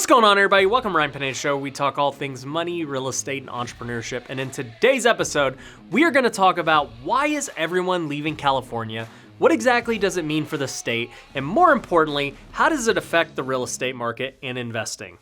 What's going on, everybody? Welcome to Ryan Pineda Show. We talk all things money, real estate, and entrepreneurship. And in today's episode, we are going to talk about why is everyone leaving California? What exactly does it mean for the state? And more importantly, how does it affect the real estate market and investing?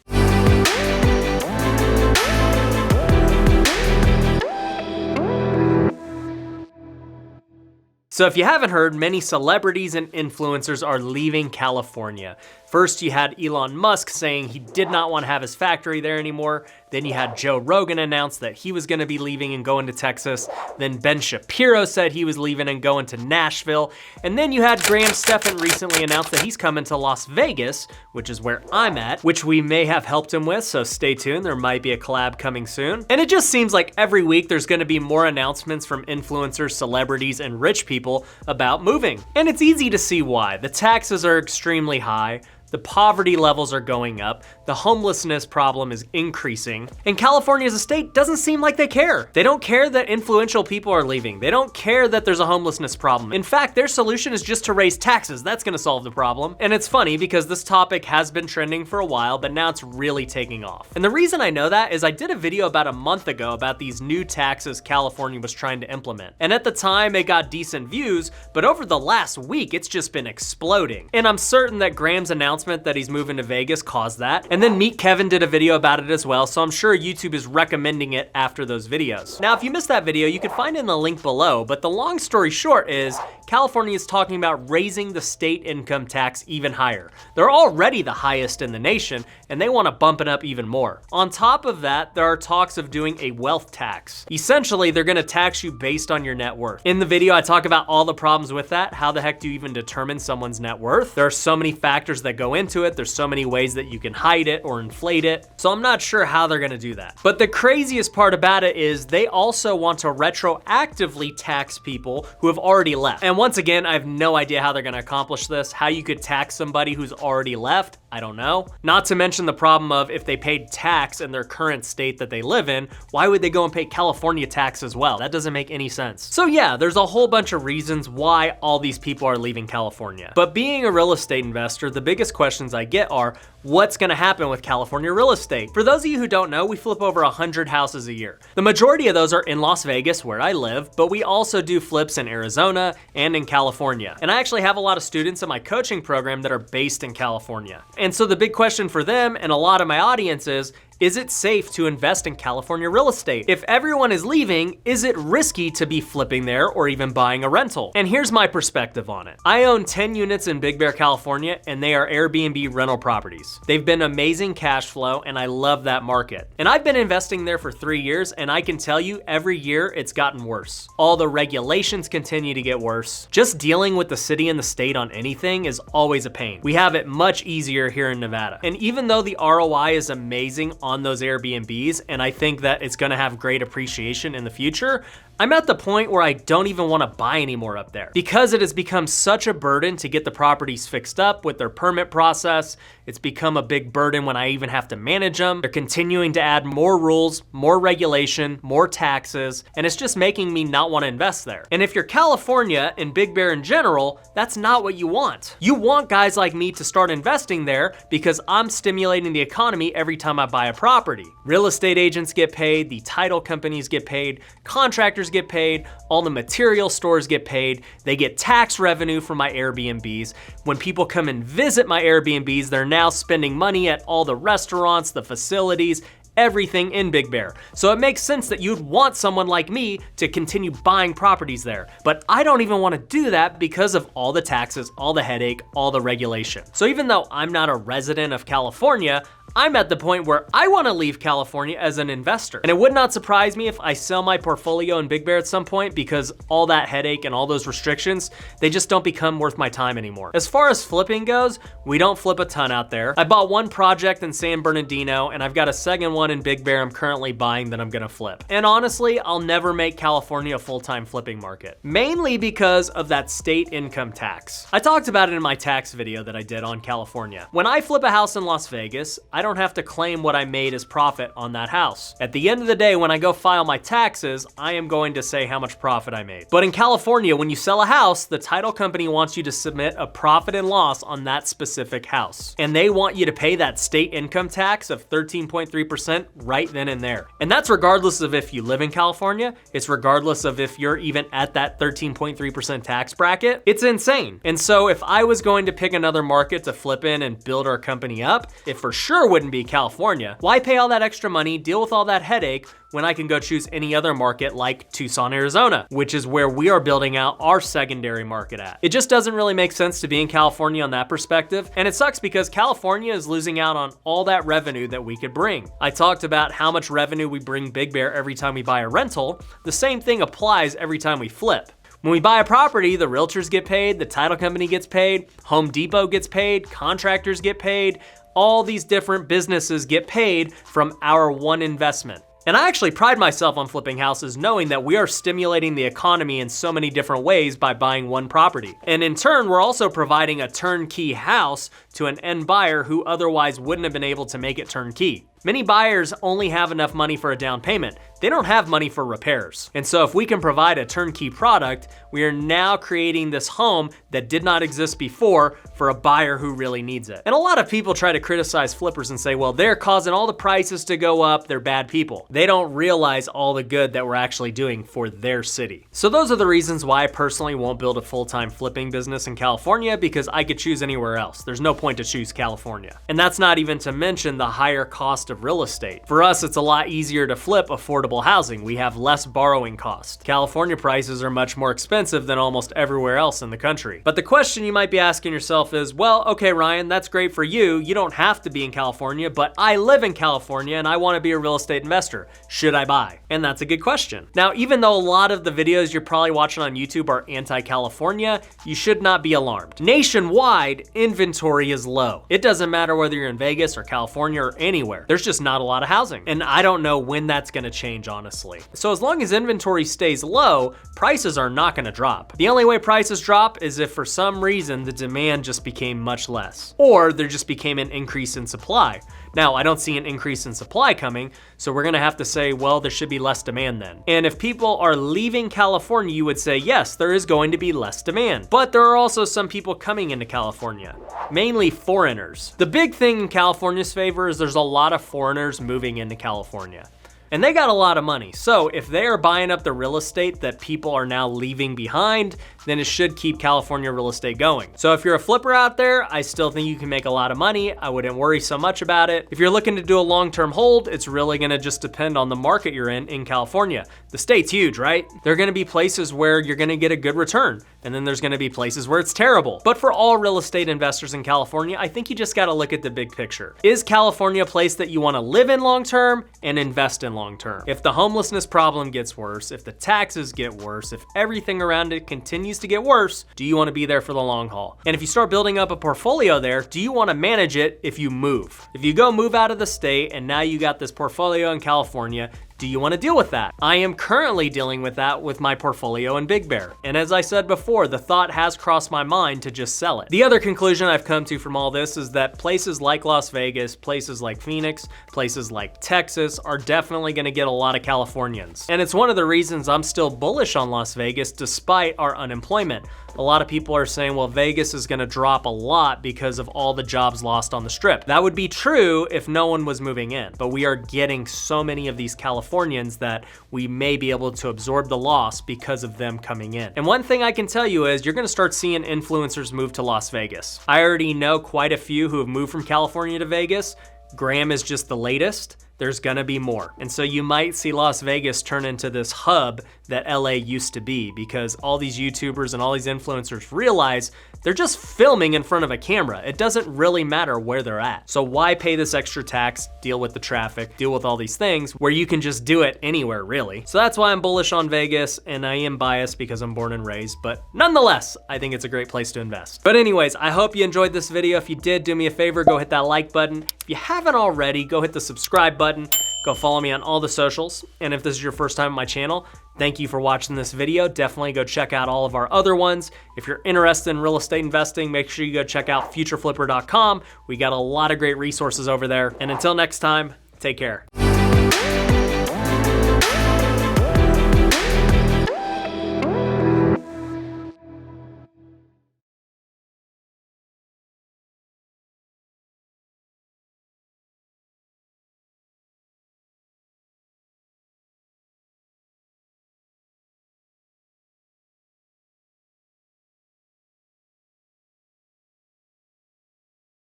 So if you haven't heard, many celebrities and influencers are leaving California. First, you had Elon Musk saying he did not want to have his factory there anymore. Then you had Joe Rogan announce that he was gonna be leaving and going to Texas. Then Ben Shapiro said he was leaving and going to Nashville. And then you had Graham Stephan recently announce that he's coming to Las Vegas, which is where I'm at, which we may have helped him with, so stay tuned. There might be a collab coming soon. And it just seems like every week there's gonna be more announcements from influencers, celebrities, and rich people about moving. And it's easy to see why. The taxes are extremely high. The poverty levels are going up, the homelessness problem is increasing, and California as a state doesn't seem like they care. They don't care that influential people are leaving. They don't care that there's a homelessness problem. In fact, their solution is just to raise taxes. That's gonna solve the problem. And it's funny because this topic has been trending for a while, but now it's really taking off. And the reason I know that is I did a video about a month ago about these new taxes California was trying to implement. And at the time, it got decent views, but over the last week, it's just been exploding. And I'm certain that Graham's announcement that he's moving to Vegas caused that. And then Meet Kevin did a video about it as well, so I'm sure YouTube is recommending it after those videos. Now, if you missed that video, you can find it in the link below, but the long story short is California is talking about raising the state income tax even higher. They're already the highest in the nation, and they want to bump it up even more. On top of that, there are talks of doing a wealth tax. Essentially, they're gonna tax you based on your net worth. In the video, I talk about all the problems with that. How the heck do you even determine someone's net worth? There are so many factors that go into it. There's so many ways that you can hide it or inflate it. So I'm not sure how they're gonna do that. But the craziest part about it is they also want to retroactively tax people who have already left. And once again, I have no idea how they're gonna accomplish this. How you could tax somebody who's already left, I don't know. Not to mention the problem of if they paid tax in their current state that they live in, why would they go and pay California tax as well? That doesn't make any sense. So yeah, there's a whole bunch of reasons why all these people are leaving California. But being a real estate investor, the biggest questions I get are, what's gonna happen with California real estate? For those of you who don't know, we flip over 100 houses a year. The majority of those are in Las Vegas, where I live, but we also do flips in Arizona and in California. And I actually have a lot of students in my coaching program that are based in California. And so the big question for them and a lot of my audience is it safe to invest in California real estate? If everyone is leaving, is it risky to be flipping there or even buying a rental? And here's my perspective on it. I own 10 units in Big Bear, California, and they are Airbnb rental properties. They've been amazing cash flow, and I love that market. And I've been investing there for 3 years, and I can tell you every year it's gotten worse. All the regulations continue to get worse. Just dealing with the city and the state on anything is always a pain. We have it much easier here in Nevada. And even though the ROI is amazing on those Airbnbs, and I think that it's gonna have great appreciation in the future, I'm at the point where I don't even wanna buy anymore up there because it has become such a burden to get the properties fixed up with their permit process. It's become a big burden when I even have to manage them. They're continuing to add more rules, more regulation, more taxes, and it's just making me not wanna invest there. And if you're California and Big Bear in general, that's not what you want. You want guys like me to start investing there because I'm stimulating the economy every time I buy a property. Real estate agents get paid, the title companies get paid, contractors get paid, all the material stores get paid, they get tax revenue from my Airbnbs. When people come and visit my Airbnbs, they're now spending money at all the restaurants, the facilities, everything in Big Bear. So it makes sense that you'd want someone like me to continue buying properties there. But I don't even want to do that because of all the taxes, all the headache, all the regulation. So even though I'm not a resident of California, I'm at the point where I want to leave California as an investor. And it would not surprise me if I sell my portfolio in Big Bear at some point because all that headache and all those restrictions, they just don't become worth my time anymore. As far as flipping goes, we don't flip a ton out there. I bought one project in San Bernardino and I've got a second one one in Big Bear I'm currently buying that I'm gonna flip. And honestly, I'll never make California a full-time flipping market, mainly because of that state income tax. I talked about it in my tax video that I did on California. When I flip a house in Las Vegas, I don't have to claim what I made as profit on that house. At the end of the day, when I go file my taxes, I am going to say how much profit I made. But in California, when you sell a house, the title company wants you to submit a profit and loss on that specific house. And they want you to pay that state income tax of 13.3% right then and there. And that's regardless of if you live in California, it's regardless of if you're even at that 13.3% tax bracket. It's insane. And so if I was going to pick another market to flip in and build our company up, it for sure wouldn't be California. Why pay all that extra money, deal with all that headache, when I can go choose any other market like Tucson, Arizona, which is where we are building out our secondary market at. It just doesn't really make sense to be in California on that perspective, and it sucks because California is losing out on all that revenue that we could bring. I talked about how much revenue we bring Big Bear every time we buy a rental. The same thing applies every time we flip. When we buy a property, the realtors get paid, the title company gets paid, Home Depot gets paid, contractors get paid, all these different businesses get paid from our one investment. And I actually pride myself on flipping houses knowing that we are stimulating the economy in so many different ways by buying one property. And in turn, we're also providing a turnkey house to an end buyer who otherwise wouldn't have been able to make it turnkey. Many buyers only have enough money for a down payment. They don't have money for repairs. And so if we can provide a turnkey product, we are now creating this home that did not exist before for a buyer who really needs it. And a lot of people try to criticize flippers and say, well, they're causing all the prices to go up, they're bad people. They don't realize all the good that we're actually doing for their city. So those are the reasons why I personally won't build a full-time flipping business in California, because I could choose anywhere else. There's no point to choose California. And that's not even to mention the higher cost of real estate. For us, it's a lot easier to flip affordable housing. We have less borrowing cost. California prices are much more expensive than almost everywhere else in the country. But the question you might be asking yourself is, well, okay, Ryan, that's great for you. You don't have to be in California, but I live in California and I want to be a real estate investor. Should I buy? And that's a good question. Now, even though a lot of the videos you're probably watching on YouTube are anti-California, you should not be alarmed. Nationwide, inventory is low. It doesn't matter whether you're in Vegas or California or anywhere. There's just not a lot of housing. And I don't know when that's gonna change, honestly. So as long as inventory stays low, prices are not gonna drop. The only way prices drop is if for some reason the demand just became much less, or there just became an increase in supply. Now, I don't see an increase in supply coming, so we're gonna have to say, well, there should be less demand then. And if people are leaving California, you would say, yes, there is going to be less demand. But there are also some people coming into California, mainly foreigners. The big thing in California's favor is there's a lot of foreigners moving into California. And they got a lot of money. So if they are buying up the real estate that people are now leaving behind, then it should keep California real estate going. So if you're a flipper out there, I still think you can make a lot of money. I wouldn't worry so much about it. If you're looking to do a long-term hold, it's really gonna just depend on the market you're in California. The state's huge, right? There are gonna be places where you're gonna get a good return, and then there's gonna be places where it's terrible. But for all real estate investors in California, I think you just gotta look at the big picture. Is California a place that you wanna live in long-term and invest in long-term? If the homelessness problem gets worse, if the taxes get worse, if everything around it continues to get worse, do you want to be there for the long haul? And if you start building up a portfolio there, do you want to manage it if you move? If you go move out of the state and now you got this portfolio in California, do you want to deal with that? I am currently dealing with that with my portfolio in Big Bear. And as I said before, the thought has crossed my mind to just sell it. The other conclusion I've come to from all this is that places like Las Vegas, places like Phoenix, places like Texas are definitely gonna get a lot of Californians. And it's one of the reasons I'm still bullish on Las Vegas despite our unemployment. A lot of people are saying, well, Vegas is gonna drop a lot because of all the jobs lost on the Strip. That would be true if no one was moving in, but we are getting so many of these Californians that we may be able to absorb the loss because of them coming in. And one thing I can tell you is you're gonna start seeing influencers move to Las Vegas. I already know quite a few who have moved from California to Vegas. Graham is just the latest. There's gonna be more. And so you might see Las Vegas turn into this hub that LA used to be, because all these YouTubers and all these influencers realize they're just filming in front of a camera. It doesn't really matter where they're at. So why pay this extra tax, deal with the traffic, deal with all these things where you can just do it anywhere, really. So that's why I'm bullish on Vegas, and I am biased because I'm born and raised, but nonetheless, I think it's a great place to invest. But anyways, I hope you enjoyed this video. If you did, do me a favor, go hit that like button. If you haven't already, go hit the subscribe button. Go follow me on all the socials. And if this is your first time on my channel, thank you for watching this video. Definitely go check out all of our other ones. If you're interested in real estate investing, make sure you go check out futureflipper.com. We got a lot of great resources over there. And until next time, take care.